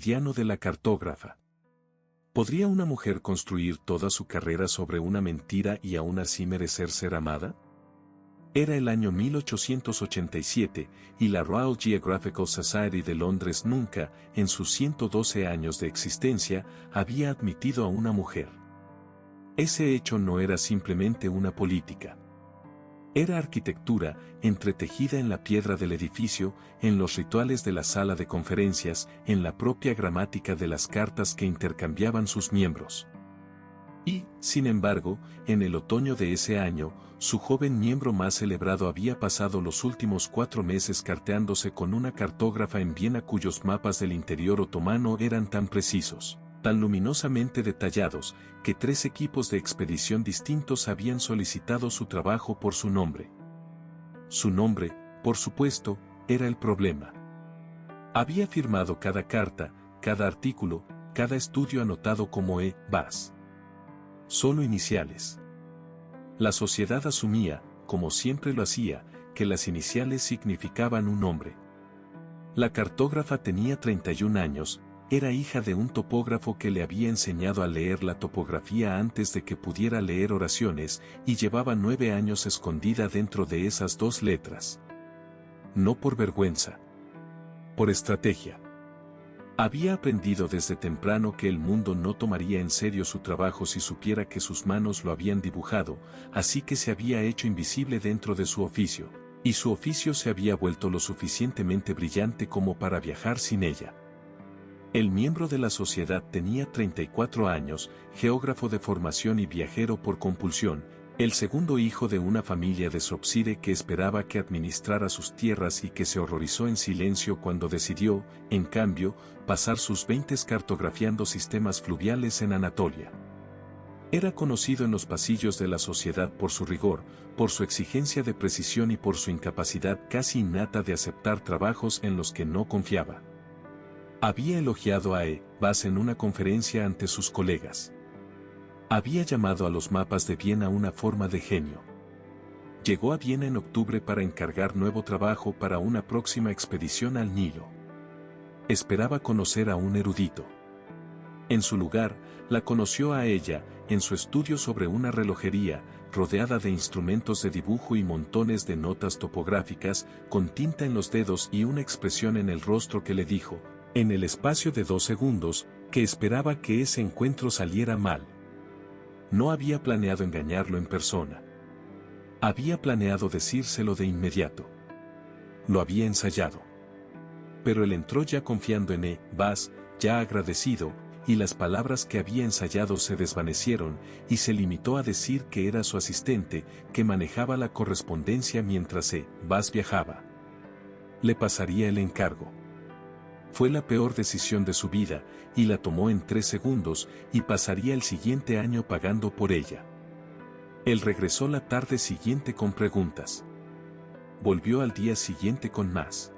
cotidiano de la cartógrafa. ¿Podría una mujer construir toda su carrera sobre una mentira y aún así merecer ser amada? Era el año 1887, y la Royal Geographical Society de Londres nunca, en sus 112 años de existencia, había admitido a una mujer. Ese hecho no era simplemente una política. Era arquitectura, entretejida en la piedra del edificio, en los rituales de la sala de conferencias, en la propia gramática de las cartas que intercambiaban sus miembros. Y, sin embargo, en el otoño de ese año, su joven miembro más celebrado había pasado los últimos 4 meses carteándose con una cartógrafa en Viena cuyos mapas del interior otomano eran tan precisos, tan luminosamente detallados, que 3 equipos de expedición distintos habían solicitado su trabajo por su nombre. Su nombre, por supuesto, era el problema. Había firmado cada carta, cada artículo, cada estudio anotado como E. Bass. Solo iniciales. La sociedad asumía, como siempre lo hacía, que las iniciales significaban un nombre. La cartógrafa tenía 31 años, era hija de un topógrafo que le había enseñado a leer la topografía antes de que pudiera leer oraciones, y llevaba 9 años escondida dentro de esas 2 letras. No por vergüenza. Por estrategia. Había aprendido desde temprano que el mundo no tomaría en serio su trabajo si supiera que sus manos lo habían dibujado, así que se había hecho invisible dentro de su oficio, y su oficio se había vuelto lo suficientemente brillante como para viajar sin ella. El miembro de la sociedad tenía 34 años, geógrafo de formación y viajero por compulsión, el segundo hijo de una familia de Shropshire que esperaba que administrara sus tierras y que se horrorizó en silencio cuando decidió, en cambio, pasar sus 20 cartografiando sistemas fluviales en Anatolia. Era conocido en los pasillos de la sociedad por su rigor, por su exigencia de precisión y por su incapacidad casi innata de aceptar trabajos en los que no confiaba. Había elogiado a E. Bass en una conferencia ante sus colegas. Había llamado a los mapas de Viena una forma de genio. Llegó a Viena en octubre para encargar nuevo trabajo para una próxima expedición al Nilo. Esperaba conocer a un erudito. En su lugar, la conoció a ella, en su estudio sobre una relojería, rodeada de instrumentos de dibujo y montones de notas topográficas, con tinta en los dedos y una expresión en el rostro que le dijo, en el espacio de 2 segundos, que esperaba que ese encuentro saliera mal. No había planeado engañarlo en persona. Había planeado decírselo de inmediato. Lo había ensayado. Pero él entró ya confiando en E. Bass, ya agradecido, y las palabras que había ensayado se desvanecieron, y se limitó a decir que era su asistente, que manejaba la correspondencia mientras E. Bass viajaba. Le pasaría el encargo. Fue la peor decisión de su vida, y la tomó en 3 segundos, y pasaría el siguiente año pagando por ella. Él regresó la tarde siguiente con preguntas. Volvió al día siguiente con más.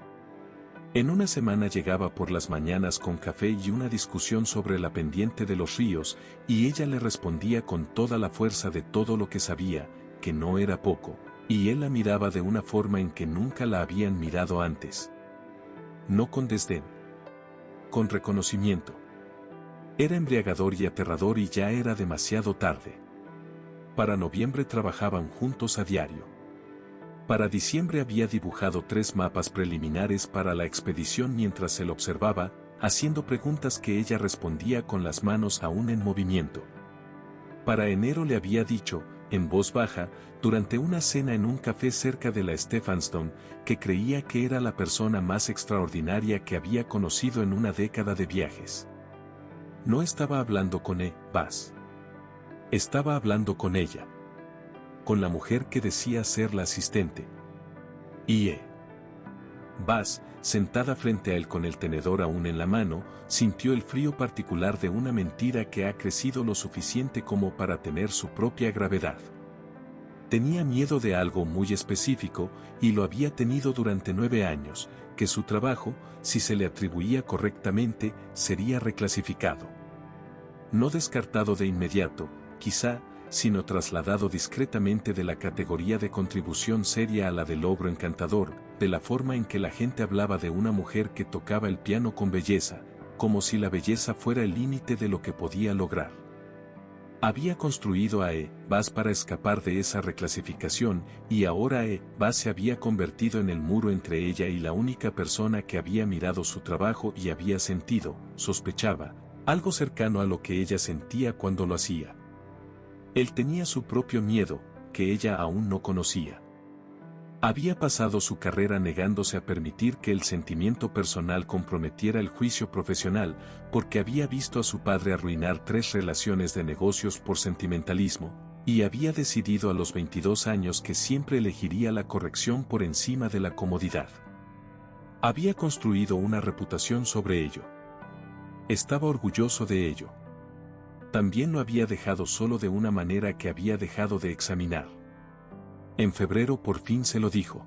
En una semana llegaba por las mañanas con café y una discusión sobre la pendiente de los ríos, y ella le respondía con toda la fuerza de todo lo que sabía, que no era poco, y él la miraba de una forma en que nunca la habían mirado antes. No con desdén. Con reconocimiento. Era embriagador y aterrador y ya era demasiado tarde. Para noviembre trabajaban juntos a diario. Para diciembre había dibujado 3 mapas preliminares para la expedición mientras él observaba, haciendo preguntas que ella respondía con las manos aún en movimiento. Para enero le había dicho, en voz baja, durante una cena en un café cerca de la Stephenstown, que creía que era la persona más extraordinaria que había conocido en una década de viajes. No estaba hablando con E. Bass. Estaba hablando con ella. Con la mujer que decía ser la asistente. Y E. Bass, sentada frente a él con el tenedor aún en la mano, sintió el frío particular de una mentira que ha crecido lo suficiente como para tener su propia gravedad. Tenía miedo de algo muy específico, y lo había tenido durante 9 años, que su trabajo, si se le atribuía correctamente, sería reclasificado. No descartado de inmediato, quizá, sino trasladado discretamente de la categoría de contribución seria a la de logro encantador, de la forma en que la gente hablaba de una mujer que tocaba el piano con belleza, como si la belleza fuera el límite de lo que podía lograr. Había construido a Bas para escapar de esa reclasificación, y ahora Bas se había convertido en el muro entre ella y la única persona que había mirado su trabajo y había sentido, sospechaba, algo cercano a lo que ella sentía cuando lo hacía. Él tenía su propio miedo, que ella aún no conocía. Había pasado su carrera negándose a permitir que el sentimiento personal comprometiera el juicio profesional, porque había visto a su padre arruinar 3 relaciones de negocios por sentimentalismo, y había decidido a los 22 años que siempre elegiría la corrección por encima de la comodidad. Había construido una reputación sobre ello. Estaba orgulloso de ello. También lo había dejado solo de una manera que había dejado de examinar. En febrero por fin se lo dijo.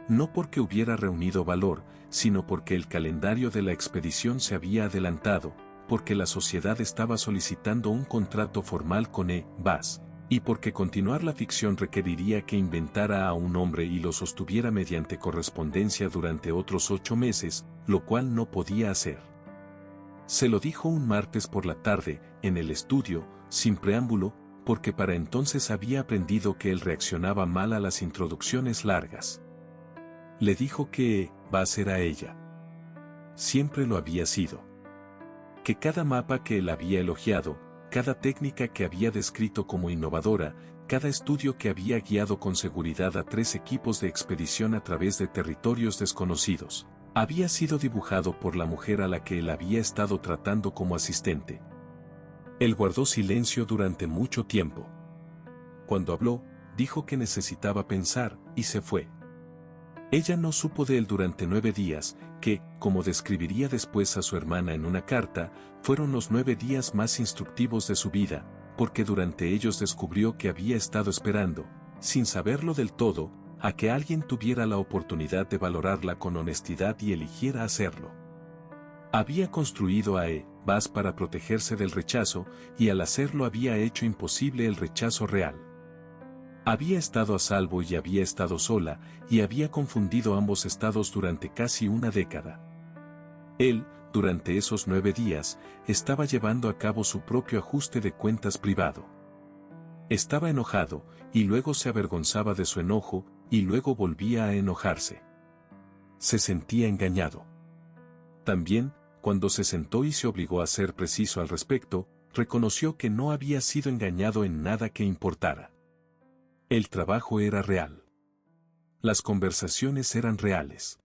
No porque hubiera reunido valor, sino porque el calendario de la expedición se había adelantado, porque la sociedad estaba solicitando un contrato formal con Bas, y porque continuar la ficción requeriría que inventara a un hombre y lo sostuviera mediante correspondencia durante otros 8 meses, lo cual no podía hacer. Se lo dijo un martes por la tarde, en el estudio, sin preámbulo, porque para entonces había aprendido que él reaccionaba mal a las introducciones largas. Le dijo que Bas era ella. Siempre lo había sido. Que cada mapa que él había elogiado, cada técnica que había descrito como innovadora, cada estudio que había guiado con seguridad a 3 equipos de expedición a través de territorios desconocidos, había sido dibujado por la mujer a la que él había estado tratando como asistente. Él guardó silencio durante mucho tiempo. Cuando habló, dijo que necesitaba pensar, y se fue. Ella no supo de él durante 9 días, que, como describiría después a su hermana en una carta, fueron los 9 días más instructivos de su vida, porque durante ellos descubrió que había estado esperando, sin saberlo del todo, a que alguien tuviera la oportunidad de valorarla con honestidad y eligiera hacerlo. Había construido a Bas para protegerse del rechazo, y al hacerlo había hecho imposible el rechazo real. Había estado a salvo y había estado sola, y había confundido ambos estados durante casi una década. Él, durante esos 9 días, estaba llevando a cabo su propio ajuste de cuentas privado. Estaba enojado, y luego se avergonzaba de su enojo, y luego volvía a enojarse. Se sentía engañado. También, cuando se sentó y se obligó a ser preciso al respecto, reconoció que no había sido engañado en nada que importara. El trabajo era real. Las conversaciones eran reales.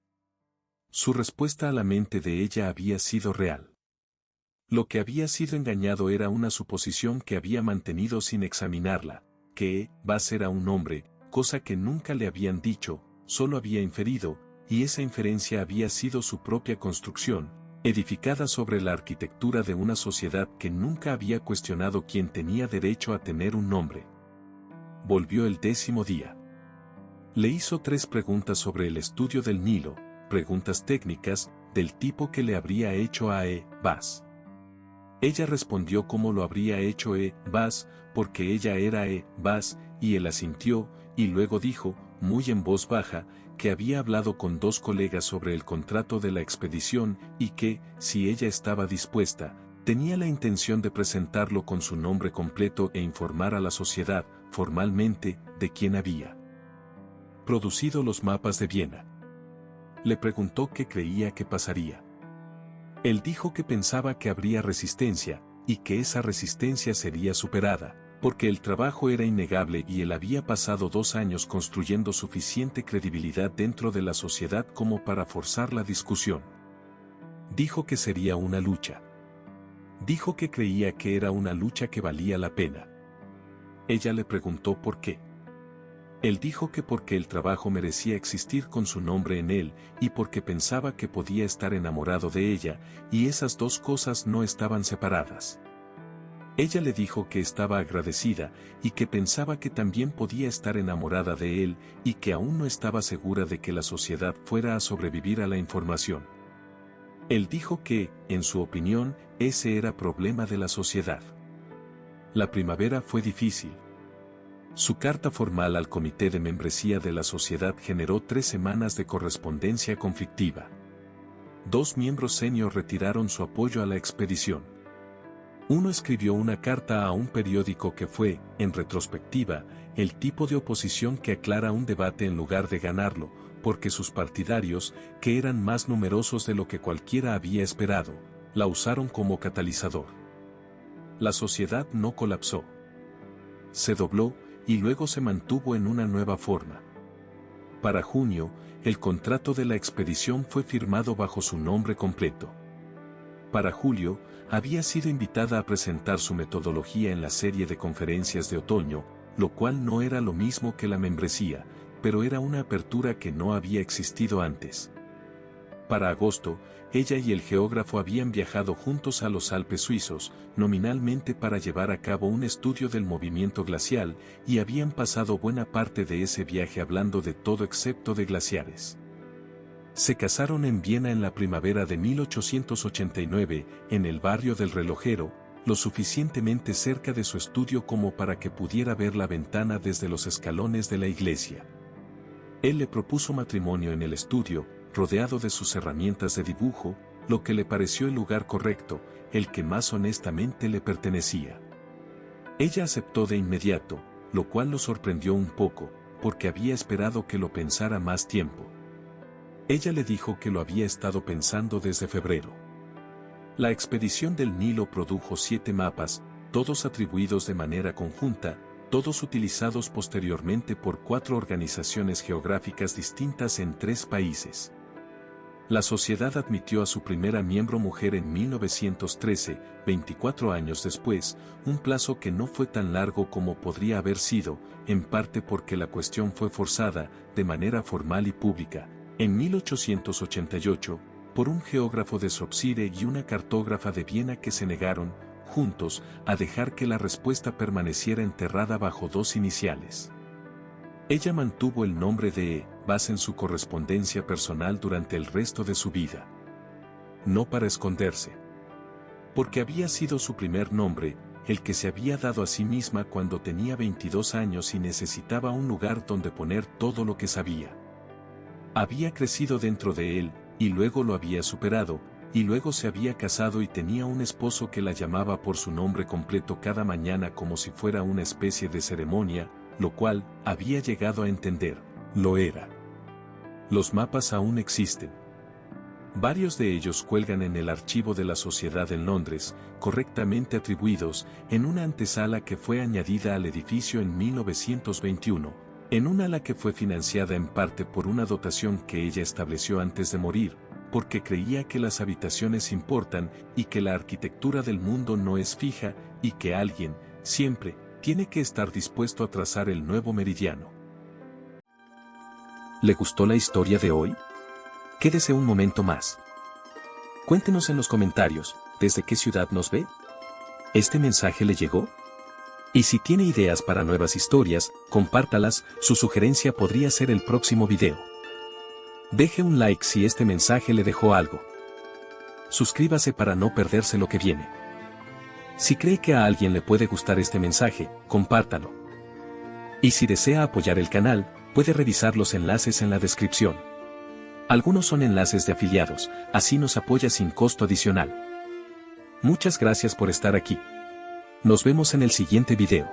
Su respuesta a la mente de ella había sido real. Lo que había sido engañado era una suposición que había mantenido sin examinarla, que Bas era un hombre, cosa que nunca le habían dicho, solo había inferido, y esa inferencia había sido su propia construcción, edificada sobre la arquitectura de una sociedad que nunca había cuestionado quién tenía derecho a tener un nombre. Volvió el 10º día. Le hizo 3 preguntas sobre el estudio del Nilo, preguntas técnicas, del tipo que le habría hecho a Bas. Ella respondió cómo lo habría hecho Bas, porque ella era Bas, y él asintió, y luego dijo, muy en voz baja, que había hablado con 2 colegas sobre el contrato de la expedición y que, si ella estaba dispuesta, tenía la intención de presentarlo con su nombre completo e informar a la sociedad, formalmente, de quién había producido los mapas de Viena. Le preguntó qué creía que pasaría. Él dijo que pensaba que habría resistencia, y que esa resistencia sería superada, porque el trabajo era innegable y él había pasado 2 años construyendo suficiente credibilidad dentro de la sociedad como para forzar la discusión. Dijo que sería una lucha. Dijo que creía que era una lucha que valía la pena. Ella le preguntó por qué. Él dijo que porque el trabajo merecía existir con su nombre en él, y porque pensaba que podía estar enamorado de ella, y esas 2 cosas no estaban separadas. Ella le dijo que estaba agradecida, y que pensaba que también podía estar enamorada de él, y que aún no estaba segura de que la sociedad fuera a sobrevivir a la información. Él dijo que, en su opinión, ese era problema de la sociedad. La primavera fue difícil. Su carta formal al comité de membresía de la sociedad generó 3 semanas de correspondencia conflictiva. 2 miembros senior retiraron su apoyo a la expedición. Uno escribió una carta a un periódico que fue, en retrospectiva, el tipo de oposición que aclara un debate en lugar de ganarlo, porque sus partidarios, que eran más numerosos de lo que cualquiera había esperado, la usaron como catalizador. La sociedad no colapsó. Se dobló, y luego se mantuvo en una nueva forma. Para junio, el contrato de la expedición fue firmado bajo su nombre completo. Para julio, había sido invitada a presentar su metodología en la serie de conferencias de otoño, lo cual no era lo mismo que la membresía, pero era una apertura que no había existido antes. Para agosto, ella y el geógrafo habían viajado juntos a los Alpes suizos, nominalmente para llevar a cabo un estudio del movimiento glacial, y habían pasado buena parte de ese viaje hablando de todo excepto de glaciares. Se casaron en Viena en la primavera de 1889, en el barrio del Relojero, lo suficientemente cerca de su estudio como para que pudiera ver la ventana desde los escalones de la iglesia. Él le propuso matrimonio en el estudio, rodeado de sus herramientas de dibujo, lo que le pareció el lugar correcto, el que más honestamente le pertenecía. Ella aceptó de inmediato, lo cual lo sorprendió un poco, porque había esperado que lo pensara más tiempo. Ella le dijo que lo había estado pensando desde febrero. La expedición del Nilo produjo 7 mapas, todos atribuidos de manera conjunta, todos utilizados posteriormente por 4 organizaciones geográficas distintas en 3 países. La sociedad admitió a su primera miembro mujer en 1913, 24 años después, un plazo que no fue tan largo como podría haber sido, en parte porque la cuestión fue forzada, de manera formal y pública, en 1888, por un geógrafo de Shropshire y una cartógrafa de Viena que se negaron, juntos, a dejar que la respuesta permaneciera enterrada bajo 2 iniciales. Ella mantuvo el nombre de Bass en su correspondencia personal durante el resto de su vida. No para esconderse. Porque había sido su primer nombre, el que se había dado a sí misma cuando tenía 22 años y necesitaba un lugar donde poner todo lo que sabía. Había crecido dentro de él, y luego lo había superado, y luego se había casado y tenía un esposo que la llamaba por su nombre completo cada mañana como si fuera una especie de ceremonia, lo cual, había llegado a entender, lo era. Los mapas aún existen. Varios de ellos cuelgan en el archivo de la Sociedad en Londres, correctamente atribuidos, en una antesala que fue añadida al edificio en 1921, en una ala que fue financiada en parte por una dotación que ella estableció antes de morir, porque creía que las habitaciones importan y que la arquitectura del mundo no es fija y que alguien, siempre, tiene que estar dispuesto a trazar el nuevo meridiano. ¿Le gustó la historia de hoy? Quédese un momento más. Cuéntenos en los comentarios, ¿desde qué ciudad nos ve? ¿Este mensaje le llegó? Y si tiene ideas para nuevas historias, compártalas, su sugerencia podría ser el próximo video. Deje un like si este mensaje le dejó algo. Suscríbase para no perderse lo que viene. Si cree que a alguien le puede gustar este mensaje, compártalo. Y si desea apoyar el canal, puede revisar los enlaces en la descripción. Algunos son enlaces de afiliados, así nos apoya sin costo adicional. Muchas gracias por estar aquí. Nos vemos en el siguiente video.